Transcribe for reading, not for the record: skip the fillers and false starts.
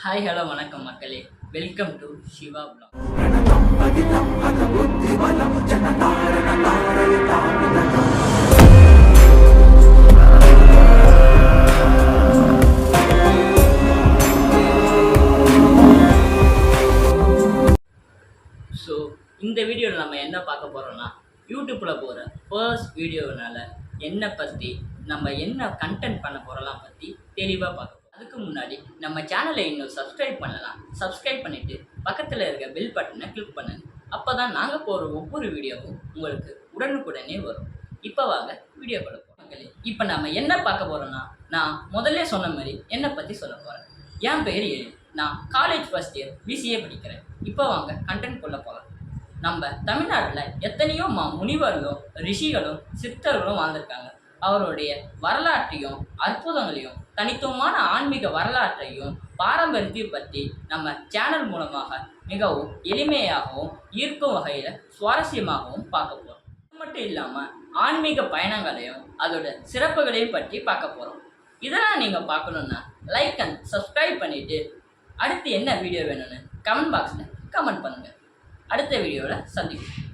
Hi hello வணக்கம் மக்களே. Welcome to Siva vlog. So இந்த வீடியோவில் நம்ம என்ன பார்க்க போகிறோம்னா, யூடியூப்பில் போகிற ஃபர்ஸ்ட் வீடியோனால என்னை பற்றி நம்ம என்ன கண்டென்ட் பண்ண போகிறலாம் பற்றி தெளிவாக பார்க்க போகிறோம். அதுக்கு முன்னாடி நம்ம சேனலை இன்னும் சப்ஸ்கிரைப் பண்ணலாம். சப்ஸ்கிரைப் பண்ணிவிட்டு பக்கத்தில் இருக்க பெல் பட்டனை கிளிக் பண்ணுங்க. அப்போ தான் நாங்கள் போகிற ஒவ்வொரு வீடியோவும் உங்களுக்கு உடனுக்குடனே வரும். இப்போ வாங்க வீடியோ கொடுப்போம் மக்களே. இப்போ நம்ம என்ன பார்க்க போகிறோம்னா, நான் முதல்ல சொன்ன மாதிரி என்னை பற்றி சொல்ல போகிறேன். என் பேர் எழில். நான் காலேஜ் ஃபர்ஸ்ட் இயர் பிசிஏ படிக்கிறேன். இப்போ வாங்க கண்டென்ட் கொள்ள போகலாம். நம்ம தமிழ்நாட்டில் எத்தனையோ முனிவர்களும் ரிஷிகளும் சித்தர்களும் வாழ்ந்திருக்காங்க. அவருடைய வரலாற்றையும் அற்புதங்களையும் தனித்துவமான ஆன்மீக வரலாற்றையும் பாரம்பரியத்தையும் பற்றி நம்ம சேனல் மூலமாக மிகவும் எளிமையாகவும் ஈர்க்கும் வகையில் சுவாரஸ்யமாகவும் பார்க்க போகிறோம். அது மட்டும் இல்லாமல் ஆன்மீக பயணங்களையும் அதோட சிறப்புகளையும் பற்றி பார்க்க போகிறோம். இதெல்லாம் நீங்கள் பார்க்கணுன்னா லைக் அண்ட் சப்ஸ்கிரைப் பண்ணிவிட்டு அடுத்து என்ன வீடியோ வேணும்னு கமெண்ட் பாக்ஸில் கமெண்ட் பண்ணுங்கள். அடுத்த வீடியோவில் சந்திப்போம்.